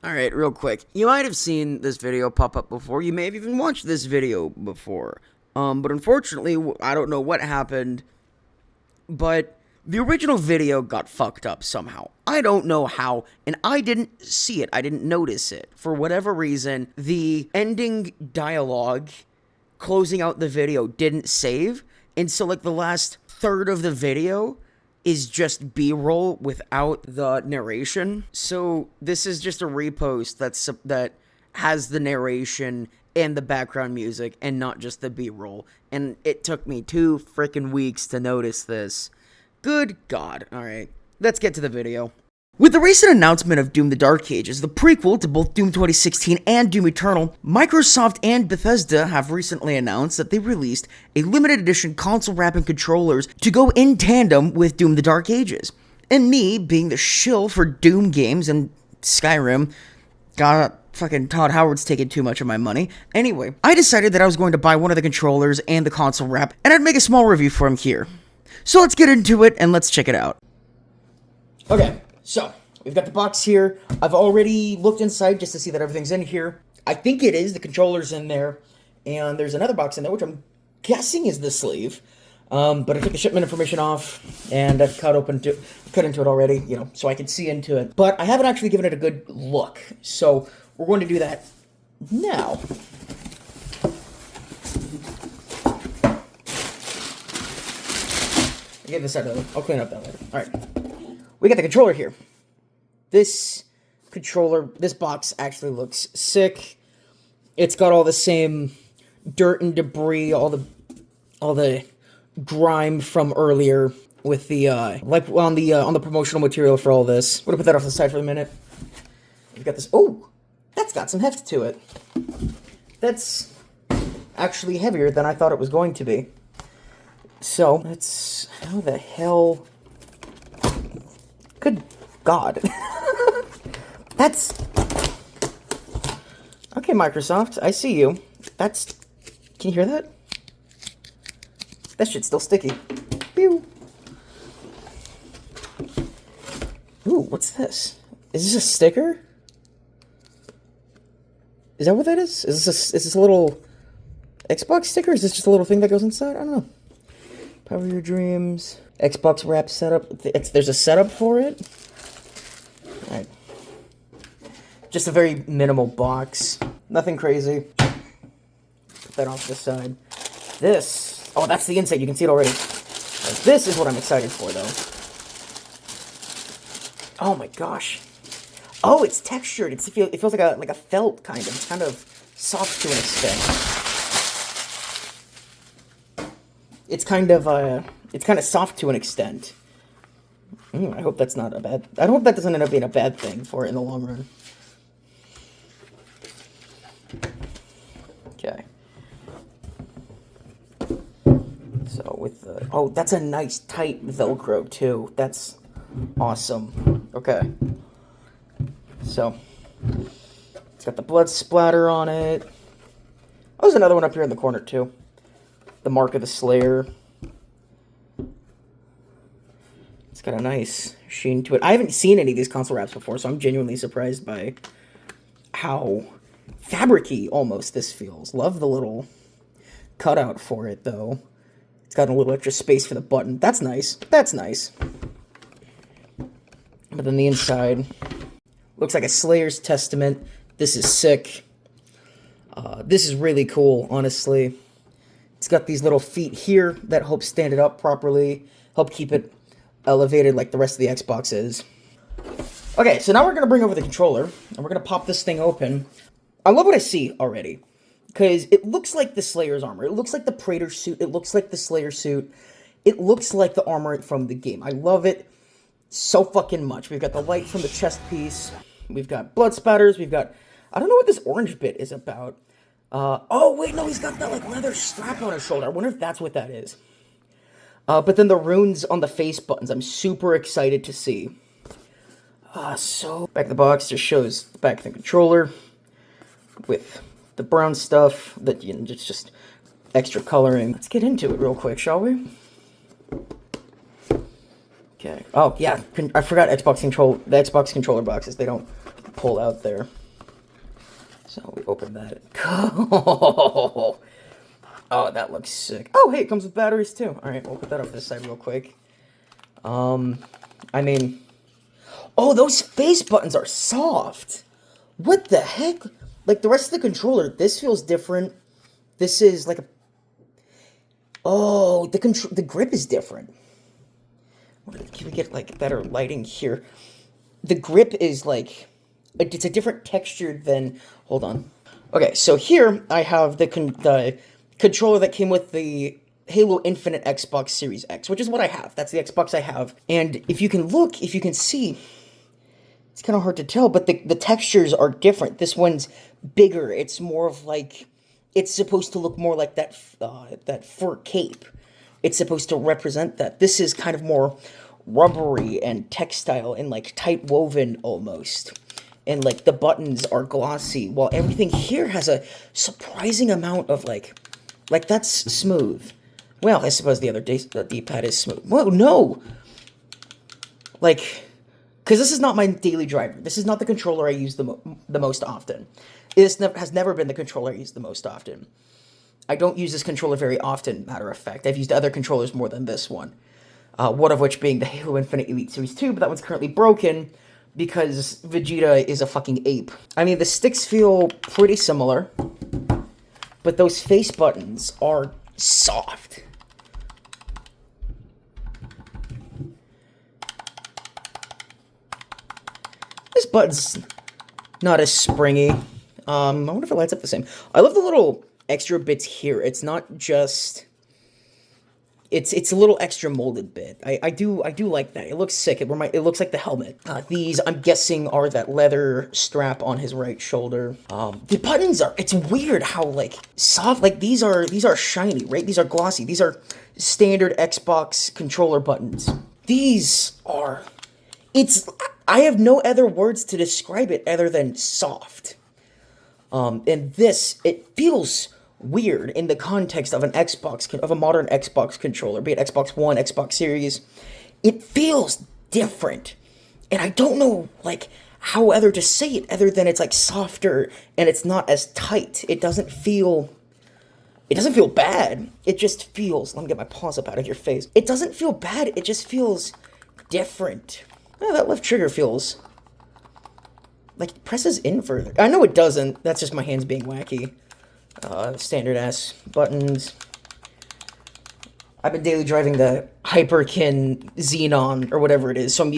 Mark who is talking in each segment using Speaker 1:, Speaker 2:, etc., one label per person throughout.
Speaker 1: Alright, real quick. You might have seen this video pop up before. You may have even watched this video before. But unfortunately, I don't know what happened, but the original video got fucked up somehow. I don't know how, and I didn't see it. I didn't notice it. For whatever reason, the ending dialogue closing out the video didn't save, and so, like, the last third of the video is just B-roll without the narration. So this is just a repost that has the narration and the background music and not just the B-roll. And it took me 2 freaking weeks to notice this. Good God. All right, let's get to the video. With the recent announcement of Doom: The Dark Ages, the prequel to both Doom 2016 and Doom Eternal, Microsoft and Bethesda have recently announced that they released a limited edition console wrap and controllers to go in tandem with Doom: The Dark Ages. And me, being the shill for Doom games and Skyrim, fucking Todd Howard's taking too much of my money. Anyway, I decided that I was going to buy one of the controllers and the console wrap, and I'd make a small review for him here. So let's get into it and let's check it out. Okay. So, we've got the box here. I've already looked inside just to see that everything's in here. I think it is. The controller's in there. And there's another box in there, which I'm guessing is the sleeve. But I took the shipment information off, and I've cut into it already, so I can see into it. But I haven't actually given it a good look. So, we're going to do that now. I'll get this out of the way. I'll clean up that later. Alright. We got the controller here. This box actually looks sick. It's got all the same dirt and debris, all the grime from earlier with the like on the promotional material for all this. We're gonna put that off the side for a minute. We've got this. Oh, that's got some heft to it. That's actually heavier than I thought it was going to be. So that's how the hell. Good God. That's... Okay, Microsoft, I see you. That's... Can you hear that? That shit's still sticky. Pew. Ooh, what's this? Is this a sticker? Is that what that is? Is this a little Xbox sticker? Is this just a little thing that goes inside? I don't know. Power your dreams. Xbox wrap setup. There's a setup for it. Alright. Just a very minimal box. Nothing crazy. Put that off to the side. This. Oh, that's the inside. You can see it already. This is what I'm excited for, though. Oh my gosh. Oh, it's textured. It feels like a felt kind of. It's kind of soft to an extent. It's kind of soft to an extent. I hope that's not a bad... I hope that doesn't end up being a bad thing for it in the long run. Okay. So with the... Oh, that's a nice tight Velcro, too. That's awesome. Okay. So, it's got the blood splatter on it. Oh, there's another one up here in the corner, too. The mark of the Slayer. It's got a nice sheen to it. I haven't seen any of these console wraps before, so I'm genuinely surprised by how fabric-y almost this feels. Love the little cutout for it, though. It's got a little extra space for the button. That's nice. That's nice. But then the inside looks like a Slayer's Testament. This is sick. This is really cool, honestly. It's got these little feet here that help stand it up properly, help keep it elevated like the rest of the Xbox is. Okay, so now we're going to bring over the controller, and we're going to pop this thing open. I love what I see already, because it looks like the Slayer's armor. It looks like the Praetor suit. It looks like the Slayer suit. It looks like the armor from the game. I love it so fucking much. We've got the light from the chest piece. We've got blood spatters. We've got... I don't know what this orange bit is about. Oh, wait, no, he's got that, like, leather strap on his shoulder. I wonder if that's what that is. But then the runes on the face buttons, I'm super excited to see. So, back of the box just shows the back of the controller with the brown stuff that, just extra coloring. Let's get into it real quick, shall we? Okay. Oh, yeah, I forgot the Xbox controller boxes. They don't pull out there. So we open that. Oh, that looks sick. Oh, hey, it comes with batteries too. All right, we'll put that off this side real quick. I mean, oh, those face buttons are soft. What the heck? Like the rest of the controller, this feels different. This is like a. Oh, the grip is different. Can we get like better lighting here? The grip is like, it's a different texture than. Hold on. Okay, so here I have the controller that came with the Halo Infinite Xbox Series X, which is what I have. That's the Xbox I have. And if you can look, if you can see, it's kind of hard to tell, but the textures are different. This one's bigger. It's more of like, it's supposed to look more like that fur cape. It's supposed to represent that. This is kind of more rubbery and textile and like tight woven almost. And like the buttons are glossy, while everything here has a surprising amount of like that's smooth. Well, I suppose the D-pad is smooth. Whoa, no! Like, because this is not my daily driver. This is not the controller I use the most often. This has never been the controller I use the most often. I don't use this controller very often, matter of fact. I've used other controllers more than this one. One of which being the Halo Infinite Elite Series 2, but that one's currently broken because Vegeta is a fucking ape. I mean, the sticks feel pretty similar, but those face buttons are soft. This button's not as springy. I wonder if it lights up the same. I love the little extra bits here. It's not just... It's a little extra molded bit. I do like that. It looks sick. It looks like the helmet. These, I'm guessing, are that leather strap on his right shoulder. The buttons are, it's weird how, like, soft, like, these are shiny, right? These are glossy. These are standard Xbox controller buttons. These are, I have no other words to describe it other than soft. And this, it feels weird in the context of of a modern Xbox controller, be it Xbox One, Xbox Series. It feels different, and I don't know like how other to say it other than it's like softer and it's not as tight. It doesn't feel bad. It just feels. Let me get my paws up out of your face. It doesn't feel bad. It just feels different. Oh, that left trigger feels like it presses in further. I know it doesn't. That's just my hands being wacky. Standard ass buttons. I've been daily driving the Hyperkin Xenon or whatever it is, so I'm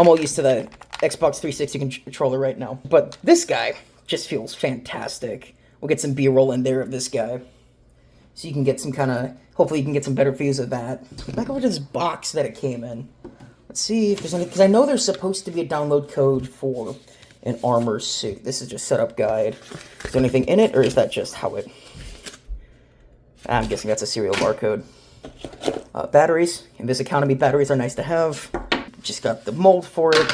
Speaker 1: all used to the Xbox 360 controller right now. But this guy just feels fantastic. We'll get some B-roll in there of this guy, so you can get some kind of. Hopefully, you can get some better views of that. Back over to this box that it came in. Let's see if there's any, because I know there's supposed to be a download code for an armor suit. This is just setup guide. Is there anything in it, or is that just how it... I'm guessing that's a serial barcode. Batteries. And this economy batteries are nice to have. Just got the mold for it.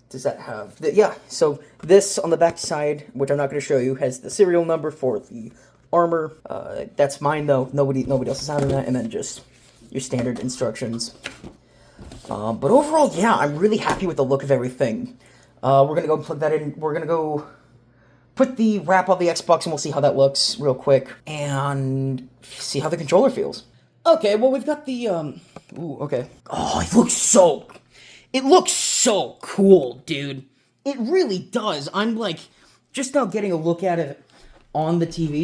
Speaker 1: Does that have... yeah, so this on the back side, which I'm not going to show you, has the serial number for the armor. That's mine, though. Nobody else is having that. And then just your standard instructions. But overall, yeah, I'm really happy with the look of everything. We're going to go plug that in. We're going to go put the wrap on the Xbox, and we'll see how that looks real quick. And see how the controller feels. Okay, well, we've got the, ooh, okay. Oh, it looks so cool, dude. It really does. I'm, like, just now getting a look at it on the TV,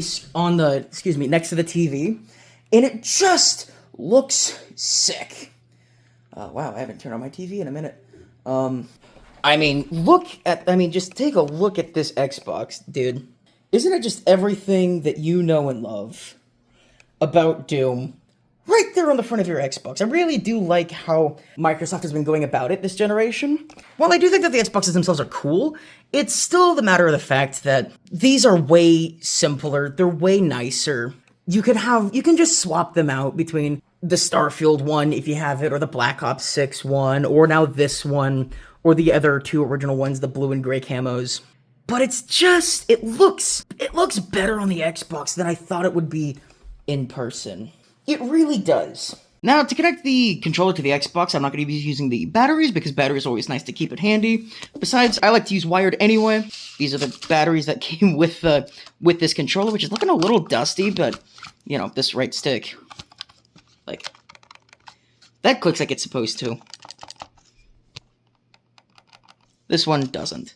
Speaker 1: next to the TV. And it just looks sick. Wow, I haven't turned on my TV in a minute. Just take a look at this Xbox, dude. Isn't it just everything that you know and love about Doom right there on the front of your Xbox? I really do like how Microsoft has been going about it this generation. While I do think that the Xboxes themselves are cool, it's still the matter of the fact that these are way simpler, they're way nicer. You can just swap them out between the Starfield one, if you have it, or the Black Ops 6 one, or now this one, or the other two original ones, the blue and gray camos. But it's just, it looks better on the Xbox than I thought it would be in person. It really does. Now, to connect the controller to the Xbox, I'm not going to be using the batteries, because batteries are always nice to keep it handy. Besides, I like to use wired anyway. These are the batteries that came with this controller, which is looking a little dusty, but, you know, this right stick, like, that clicks like it's supposed to. This one doesn't.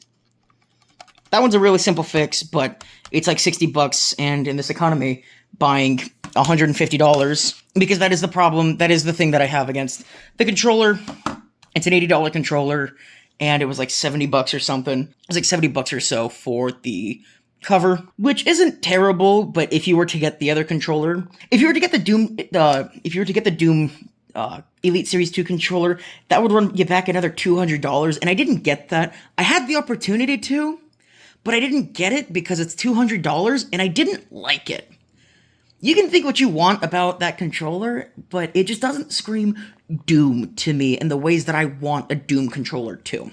Speaker 1: That one's a really simple fix, but it's like 60 bucks, and in this economy, buying $150, because that is the problem, that is the thing that I have against the controller. It's an $80 controller, and it was like 70 bucks or something. It was like 70 bucks or so for the cover, which isn't terrible, but if you were to get the other controller, if you were to get the Doom Elite Series 2 controller, that would run you back another $200, and I didn't get that. I had the opportunity to, but I didn't get it because it's $200, and I didn't like it. You can think what you want about that controller, but it just doesn't scream Doom to me in the ways that I want a Doom controller to.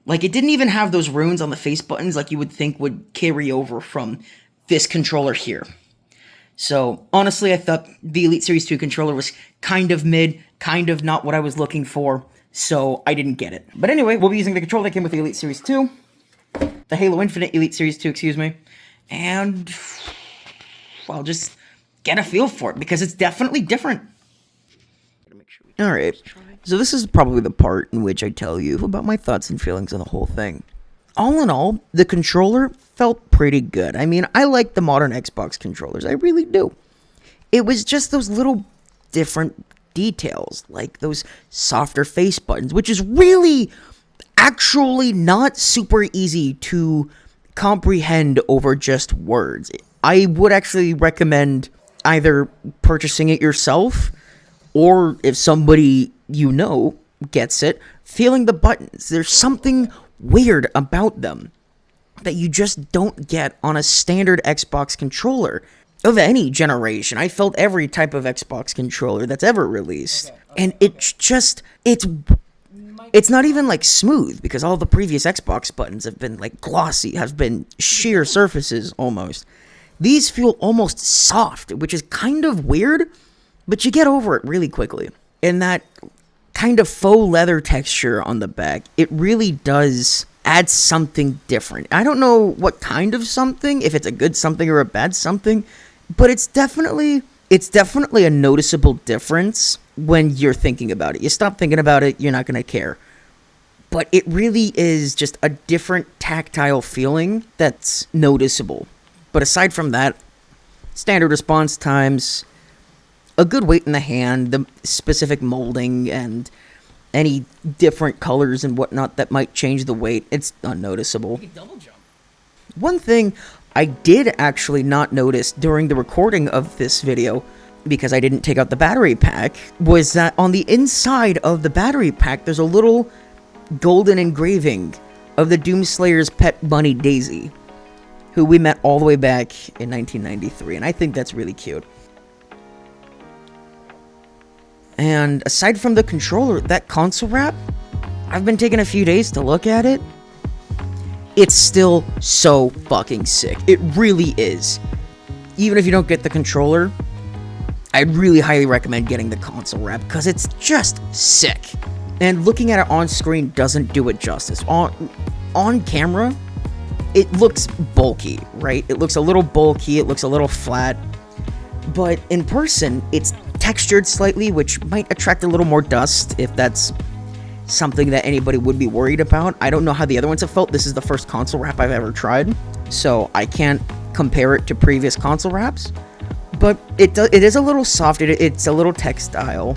Speaker 1: Like, it didn't even have those runes on the face buttons like you would think would carry over from this controller here. So, honestly, I thought the Elite Series 2 controller was kind of mid, kind of not what I was looking for, so I didn't get it. But anyway, we'll be using the controller that came with the Elite Series 2, the Halo Infinite Elite Series 2, excuse me, and I'll just get a feel for it, because it's definitely different. Alright, so this is probably the part in which I tell you about my thoughts and feelings on the whole thing. All in all, the controller felt pretty good. I mean, I like the modern Xbox controllers, I really do. It was just those little different details, like those softer face buttons, which is really actually not super easy to comprehend over just words. I would actually recommend either purchasing it yourself, or if somebody you know gets it, feeling the buttons. There's something weird about them that you just don't get on a standard Xbox controller of any generation. I felt every type of Xbox controller that's ever released, and it's just, it's not even like smooth, because all the previous Xbox buttons have been like glossy, have been sheer surfaces almost. These feel almost soft, which is kind of weird, but you get over it really quickly. And that kind of faux leather texture on the back, it really does add something different. I don't know what kind of something, if it's a good something or a bad something, but it's definitely a noticeable difference when you're thinking about it. You stop thinking about it, you're not going to care. But it really is just a different tactile feeling that's noticeable. But aside from that, standard response times, a good weight in the hand, the specific molding, and any different colors and whatnot that might change the weight, it's unnoticeable. You can double jump. One thing I did actually not notice during the recording of this video, because I didn't take out the battery pack, was that on the inside of the battery pack, there's a little golden engraving of the Doomslayer's pet bunny Daisy, who we met all the way back in 1993, and I think that's really cute. And aside from the controller, that console wrap, I've been taking a few days to look at it. It's still so fucking sick. It really is. Even if you don't get the controller, I'd really highly recommend getting the console wrap, because it's just sick. And looking at it on screen doesn't do it justice. On camera, it looks bulky, right? It looks a little bulky, it looks a little flat, but in person, it's textured slightly, which might attract a little more dust, if that's something that anybody would be worried about. I don't know how the other ones have felt. This is the first console wrap I've ever tried, so I can't compare it to previous console wraps, but it is a little soft, it's a little textile,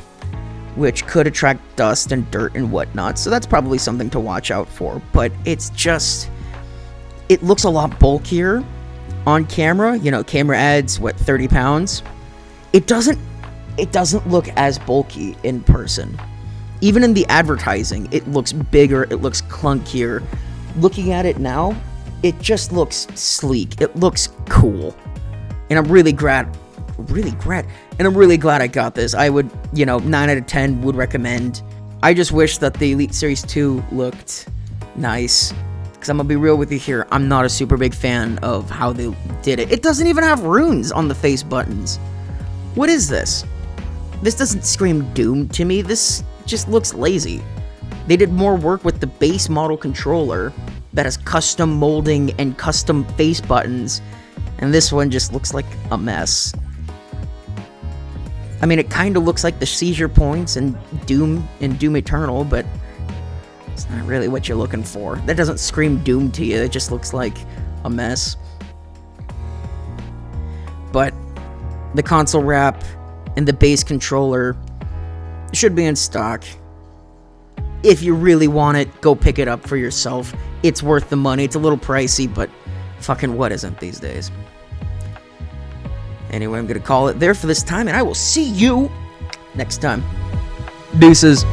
Speaker 1: which could attract dust and dirt and whatnot, so that's probably something to watch out for, but it's just, it looks a lot bulkier on camera. You know, camera adds, 30 pounds? It doesn't look as bulky in person. Even in the advertising, it looks bigger, it looks clunkier. Looking at it now, it just looks sleek, it looks cool. And I'm really glad I got this. I would, 9 out of 10 would recommend. I just wish that the Elite Series 2 looked nice. Because I'm going to be real with you here, I'm not a super big fan of how they did it. It doesn't even have runes on the face buttons. What is this? This doesn't scream Doom to me, this just looks lazy. They did more work with the base model controller that has custom molding and custom face buttons, and this one just looks like a mess. I mean, it kind of looks like the seizure points in Doom Eternal, but it's not really what you're looking for. That doesn't scream Doom to you, it just looks like a mess. But the console wrap and the base controller should be in stock. If you really want it, go pick it up for yourself. It's worth the money. It's a little pricey, but fucking what isn't these days? Anyway, I'm gonna call it there for this time, and I will see you next time. Deuces.